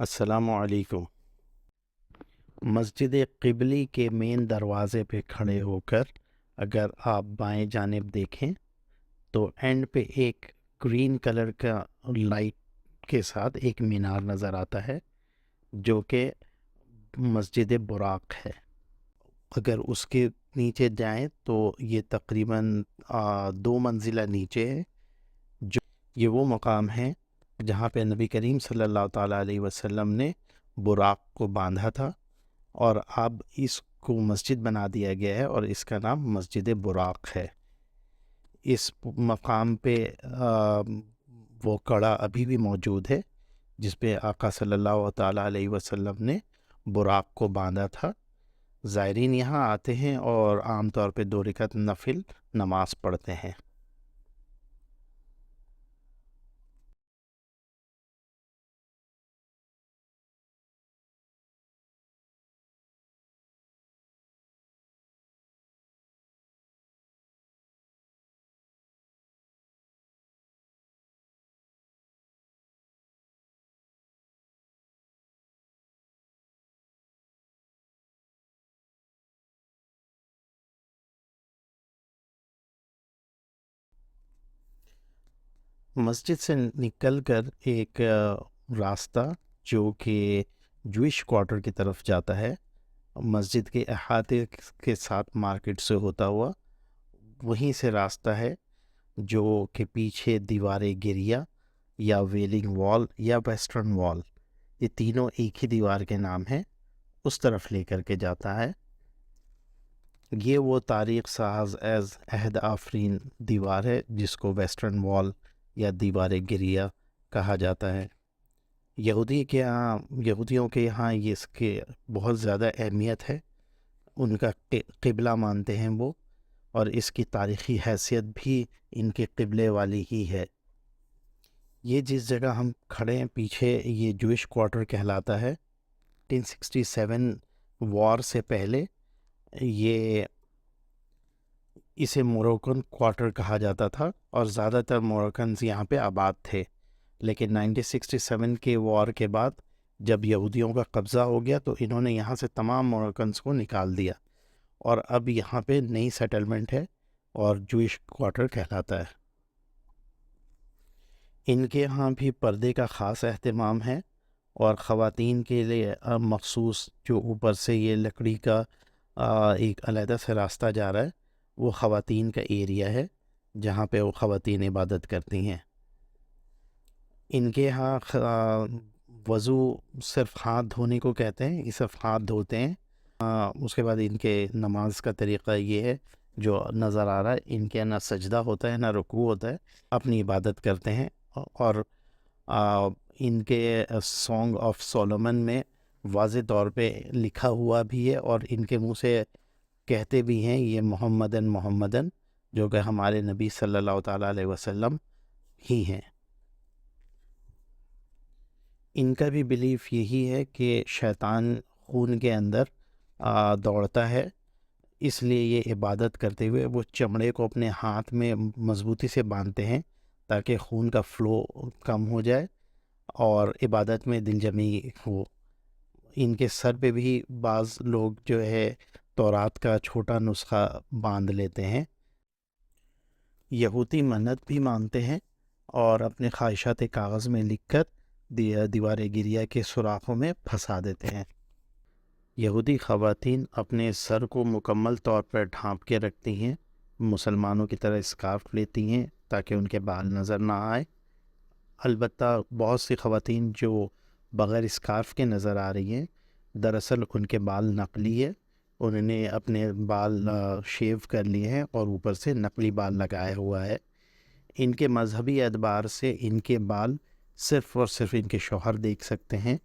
السلام علیکم۔ مسجد قبلی کے مین دروازے پہ کھڑے ہو کر اگر آپ بائیں جانب دیکھیں تو اینڈ پہ ایک گرین کلر کا لائٹ کے ساتھ ایک مینار نظر آتا ہے جو کہ مسجد براق ہے۔ اگر اس کے نیچے جائیں تو یہ تقریباً 2 منزلہ نیچے ہے۔ جو یہ وہ مقام ہے جہاں پہ نبی کریم صلی اللہ تعالیٰ علیہ وسلم نے براق کو باندھا تھا، اور اب اس کو مسجد بنا دیا گیا ہے اور اس کا نام مسجد براق ہے۔ اس مقام پہ وہ کڑا ابھی بھی موجود ہے جس پہ آقا صلی اللہ تعالیٰ علیہ وسلم نے براق کو باندھا تھا۔ زائرین یہاں آتے ہیں اور عام طور پہ 2 رکعت نفل نماز پڑھتے ہیں۔ مسجد سے نکل کر ایک راستہ جو کہ جوئش کوارٹر کی طرف جاتا ہے، مسجد کے احاطے کے ساتھ مارکیٹ سے ہوتا ہوا، وہیں سے راستہ ہے جو کہ پیچھے دیوار گریہ یا ویلنگ وال یا ویسٹرن وال، یہ تینوں ایک ہی دیوار کے نام ہیں، اس طرف لے کر کے جاتا ہے۔ یہ وہ تاریخ ساز ایز عہد آفرین دیوار ہے جس کو ویسٹرن وال یا دیوار گریہ کہا جاتا ہے۔ یہودیوں کے یہاں یہ اس کے بہت زیادہ اہمیت ہے، ان کا قبلہ مانتے ہیں وہ، اور اس کی تاریخی حیثیت بھی ان کے قبلے والی ہی ہے۔ یہ جس جگہ ہم کھڑے ہیں پیچھے، یہ جوئش کوارٹر کہلاتا ہے۔ 1967 وار سے پہلے یہ اسے موروکن کوارٹر کہا جاتا تھا اور زیادہ تر موروکنز یہاں پہ آباد تھے، لیکن 1967 کے وار کے بعد جب یہودیوں کا قبضہ ہو گیا تو انہوں نے یہاں سے تمام موروکنز کو نکال دیا، اور اب یہاں پہ نئی سیٹلمنٹ ہے اور جوئش کوارٹر کہلاتا ہے۔ ان کے ہاں بھی پردے کا خاص اہتمام ہے، اور خواتین کے لیے مخصوص جو اوپر سے یہ لکڑی کا ایک علیحدہ سے راستہ جا رہا ہے، وہ خواتین کا ایریا ہے جہاں پہ وہ خواتین عبادت کرتی ہیں۔ ان کے ہاں وضو صرف ہاتھ دھونے کو کہتے ہیں، یہ صرف ہاتھ دھوتے ہیں۔ اس کے بعد ان کے نماز کا طریقہ یہ ہے جو نظر آ رہا ہے، ان کے نہ سجدہ ہوتا ہے نہ رکوع ہوتا ہے، اپنی عبادت کرتے ہیں۔ اور ان کے سانگ آف سولومن میں واضح طور پہ لکھا ہوا بھی ہے اور ان کے منہ سے کہتے بھی ہیں، یہ محمدن محمدن، جو کہ ہمارے نبی صلی اللہ تعالیٰ علیہ وسلم ہی ہیں۔ ان کا بھی بیلیف یہی ہے کہ شیطان خون کے اندر دوڑتا ہے، اس لیے یہ عبادت کرتے ہوئے وہ چمڑے کو اپنے ہاتھ میں مضبوطی سے باندھتے ہیں تاکہ خون کا فلو کم ہو جائے اور عبادت میں دل جمی ہو۔ ان کے سر پہ بھی بعض لوگ جو ہے تورات کا چھوٹا نسخہ باندھ لیتے ہیں۔ یہودی منت بھی مانتے ہیں اور اپنے خواہشات کاغذ میں لکھ کر دیوار گریہ کے سوراخوں میں پھنسا دیتے ہیں۔ یہودی خواتین اپنے سر کو مکمل طور پر ڈھانپ کے رکھتی ہیں، مسلمانوں کی طرح اسکارف لیتی ہیں تاکہ ان کے بال نظر نہ آئے۔ البتہ بہت سی خواتین جو بغیر اسکارف کے نظر آ رہی ہیں، دراصل ان کے بال نقلی ہے، انہوں نے اپنے بال شیو کر لیے ہیں اور اوپر سے نقلی بال لگایا ہوا ہے۔ ان کے مذہبی اعتبار سے ان کے بال صرف اور صرف ان کے شوہر دیکھ سکتے ہیں،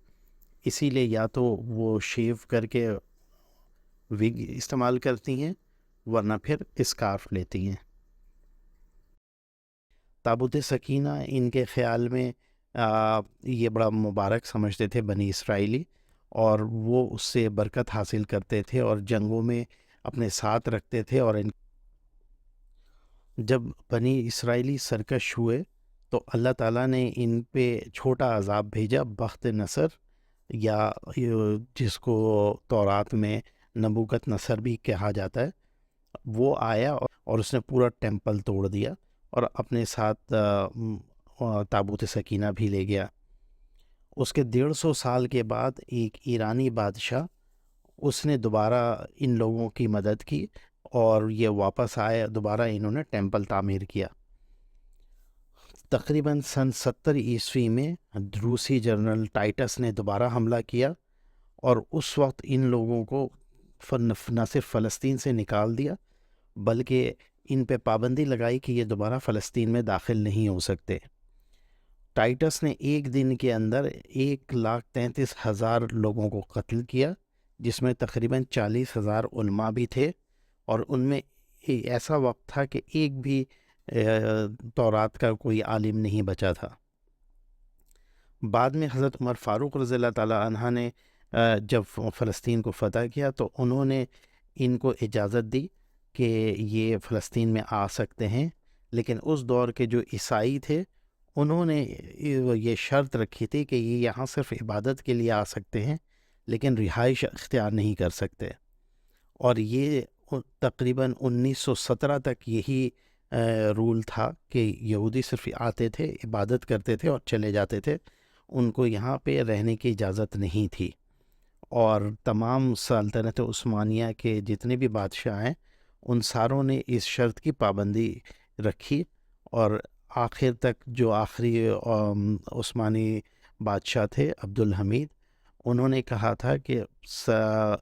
اسی لیے یا تو وہ شیو کر کے وگ استعمال کرتی ہیں ورنہ پھر اسکارف لیتی ہیں۔ تابوت سکینہ ان کے خیال میں یہ بڑا مبارک سمجھتے تھے بنی اسرائیلی، اور وہ اس سے برکت حاصل کرتے تھے اور جنگوں میں اپنے ساتھ رکھتے تھے۔ اور جب بنی اسرائیلی سرکش ہوئے تو اللہ تعالیٰ نے ان پہ چھوٹا عذاب بھیجا، بخت نصر، یا جس کو تورات میں نبوکت نصر بھی کہا جاتا ہے، وہ آیا اور اس نے پورا ٹیمپل توڑ دیا اور اپنے ساتھ تابوت سکینہ بھی لے گیا۔ اس کے 150 سال کے بعد ایک ایرانی بادشاہ، اس نے دوبارہ ان لوگوں کی مدد کی اور یہ واپس آئے، دوبارہ انہوں نے ٹیمپل تعمیر کیا۔ تقریباً سن 70 میں روسی جنرل ٹائٹس نے دوبارہ حملہ کیا اور اس وقت ان لوگوں کو نہ صرف فلسطین سے نکال دیا بلکہ ان پہ پابندی لگائی کہ یہ دوبارہ فلسطین میں داخل نہیں ہو سکتے۔ ٹائٹس نے ایک دن کے اندر 1,33,000 لوگوں کو قتل کیا، جس میں تقریباً 40,000 علماء بھی تھے، اور ان میں ایسا وقت تھا کہ ایک بھی تورات کا کوئی عالم نہیں بچا تھا۔ بعد میں حضرت عمر فاروق رضی اللہ تعالیٰ عنہ نے جب فلسطین کو فتح کیا تو انہوں نے ان کو اجازت دی کہ یہ فلسطین میں آ سکتے ہیں، لیکن اس دور کے جو عیسائی تھے انہوں نے یہ شرط رکھی تھی کہ یہ یہاں صرف عبادت کے لیے آ سکتے ہیں لیکن رہائش اختیار نہیں کر سکتے، اور یہ تقریباً 1917 تک یہی رول تھا کہ یہودی صرف آتے تھے، عبادت کرتے تھے اور چلے جاتے تھے، ان کو یہاں پہ رہنے کی اجازت نہیں تھی۔ اور تمام سلطنت عثمانیہ کے جتنے بھی بادشاہ ہیں ان ساروں نے اس شرط کی پابندی رکھی، اور آخر تک جو آخری عثمانی بادشاہ تھے عبدالحمید، انہوں نے کہا تھا کہ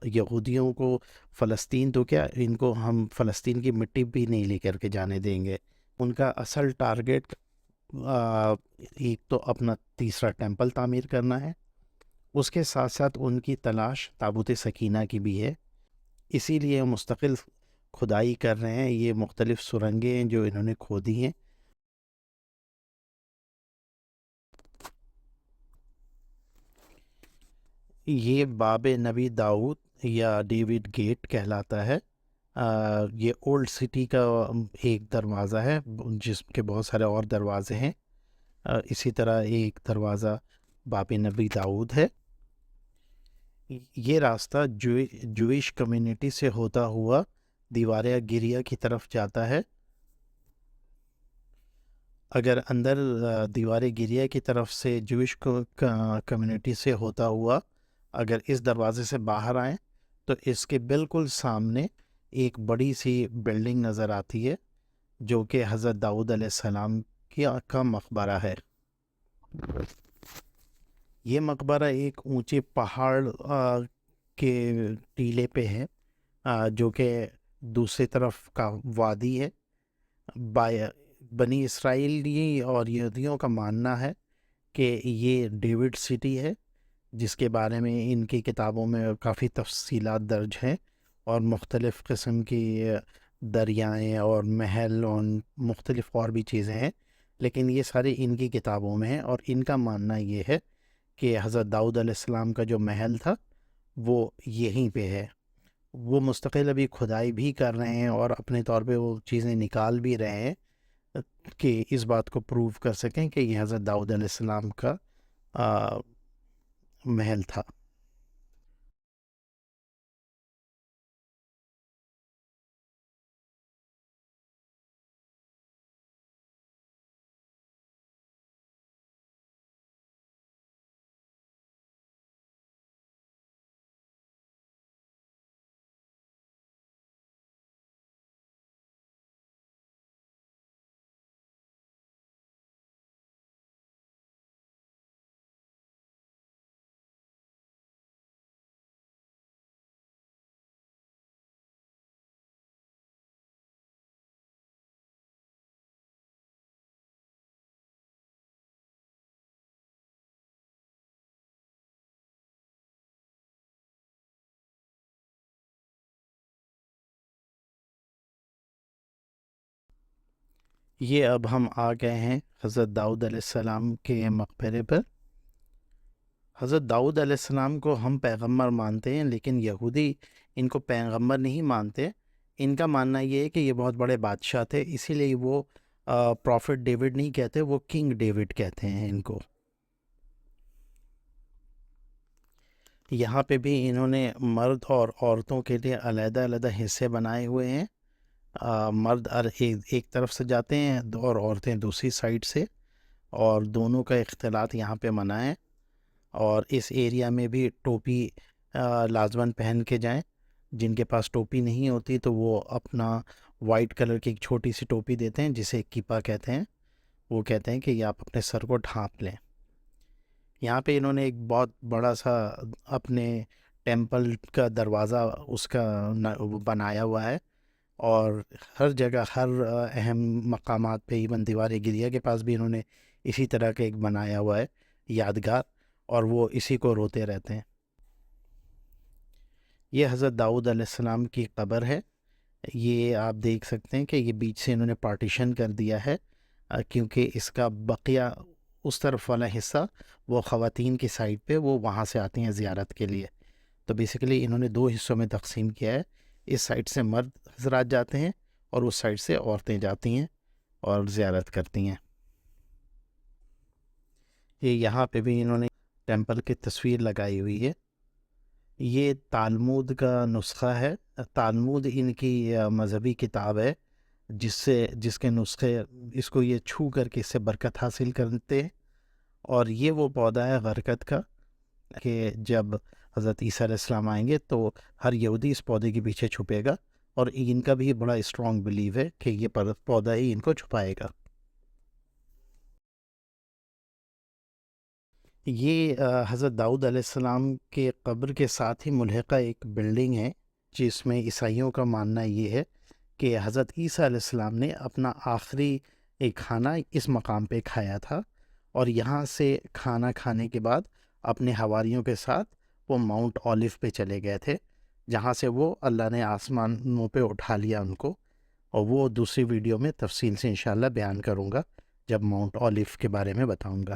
یہودیوں کو فلسطین تو کیا، ان کو ہم فلسطین کی مٹی بھی نہیں لے کر کے جانے دیں گے۔ ان کا اصل ٹارگٹ ایک تو اپنا تیسرا ٹیمپل تعمیر کرنا ہے، اس کے ساتھ ساتھ ان کی تلاش تابوت سکینہ کی بھی ہے، اسی لیے مستقل کھدائی کر رہے ہیں۔ یہ مختلف سرنگیں ہیں جو انہوں نے کھودی ہیں۔ یہ باب نبی داؤد یا ڈیوڈ گیٹ کہلاتا ہے۔ یہ اولڈ سٹی کا ایک دروازہ ہے جس کے بہت سارے اور دروازے ہیں۔ اسی طرح ایک دروازہ باب نبی داؤد ہے۔ یہ راستہ جوئش کمیونٹی سے ہوتا ہوا دیوار گریہ کی طرف جاتا ہے۔ اگر اندر دیوار گریہ کی طرف سے جوئش کمیونٹی سے ہوتا ہوا اگر اس دروازے سے باہر آئیں تو اس کے بالکل سامنے ایک بڑی سی بلڈنگ نظر آتی ہے جو کہ حضرت داؤد علیہ السلام کا مقبرہ ہے۔ یہ مقبرہ ایک اونچے پہاڑ کے ٹیلے پہ ہے، جو کہ دوسری طرف کا وادی ہے۔ بنی اسرائیلی اور یہودیوں کا ماننا ہے کہ یہ ڈیوڈ سٹی ہے، جس کے بارے میں ان کی کتابوں میں کافی تفصیلات درج ہیں، اور مختلف قسم کی دریائیں اور محل اور مختلف اور بھی چیزیں ہیں، لیکن یہ سارے ان کی کتابوں میں ہیں، اور ان کا ماننا یہ ہے کہ حضرت داؤد علیہ السلام کا جو محل تھا وہ یہیں پہ ہے۔ وہ مستقل ابھی کھدائی بھی کر رہے ہیں اور اپنے طور پہ وہ چیزیں نکال بھی رہے ہیں کہ اس بات کو پروو کر سکیں کہ یہ حضرت داؤد علیہ السلام کا محل تھا۔ یہ اب ہم آ گئے ہیں حضرت داؤد علیہ السلام کے مقبرے پر۔ حضرت داؤد علیہ السلام کو ہم پیغمبر مانتے ہیں، لیکن یہودی ان کو پیغمبر نہیں مانتے۔ ان کا ماننا یہ ہے کہ یہ بہت بڑے بادشاہ تھے، اسی لیے وہ پروفٹ ڈیوڈ نہیں کہتے، وہ کنگ ڈیوڈ کہتے ہیں ان کو۔ یہاں پہ بھی انہوں نے مرد اور عورتوں کے لیے علیحدہ علیحدہ حصے بنائے ہوئے ہیں. مرد ایک طرف سے جاتے ہیں اور عورتیں دوسری سائڈ سے، اور دونوں کا اختلاط یہاں پہ منع ہے. اور اس ایریا میں بھی ٹوپی لازماً پہن کے جائیں. جن کے پاس ٹوپی نہیں ہوتی تو وہ اپنا وائٹ کلر کی ایک چھوٹی سی ٹوپی دیتے ہیں جسے کیپا کہتے ہیں. وہ کہتے ہیں کہ یہ آپ اپنے سر کو ڈھانپ لیں. یہاں پہ انہوں نے ایک بہت بڑا سا اپنے ٹیمپل کا دروازہ اس کا بنایا ہوا ہے، اور ہر جگہ ہر اہم مقامات پہ، ایون دیوار گریہ کے پاس بھی انہوں نے اسی طرح کا ایک بنایا ہوا ہے یادگار، اور وہ اسی کو روتے رہتے ہیں. یہ حضرت داؤد علیہ السلام کی قبر ہے. یہ آپ دیکھ سکتے ہیں کہ یہ بیچ سے انہوں نے پارٹیشن کر دیا ہے، کیونکہ اس کا بقیہ اس طرف والا حصہ وہ خواتین کی سائڈ پہ وہ وہاں سے آتی ہیں زیارت کے لیے. تو بیسیکلی انہوں نے 2 حصوں میں تقسیم کیا ہے. اس سائڈ سے مرد حضرات جاتے ہیں اور اس سائڈ سے عورتیں جاتی ہیں اور زیارت کرتی ہیں. یہ یہاں پہ بھی انہوں نے ٹیمپل کی تصویر لگائی ہوئی ہے. یہ تالمود کا نسخہ ہے. تالمود ان کی مذہبی کتاب ہے جس کے نسخے اس کو یہ چھو کر کے اس سے برکت حاصل کرتے ہیں. اور یہ وہ پودا ہے غرقت کا کہ جب حضرت عیسیٰ علیہ السلام آئیں گے تو ہر یہودی اس پودے کے پیچھے چھپے گا، اور ان کا بھی بڑا اسٹرانگ بلیو ہے کہ یہ پودا ہی ان کو چھپائے گا. یہ حضرت داؤد علیہ السلام کے قبر کے ساتھ ہی ملحقہ ایک بلڈنگ ہے، جس میں عیسائیوں کا ماننا یہ ہے کہ حضرت عیسیٰ علیہ السلام نے اپنا آخری ایک کھانا اس مقام پہ کھایا تھا، اور یہاں سے کھانا کھانے کے بعد اپنے حواریوں کے ساتھ وہ ماؤنٹ اولیو پہ چلے گئے تھے، جہاں سے وہ اللہ نے آسمانوں پہ اٹھا لیا ان کو. اور وہ دوسری ویڈیو میں تفصیل سے انشاءاللہ بیان کروں گا جب ماؤنٹ اولیو کے بارے میں بتاؤں گا.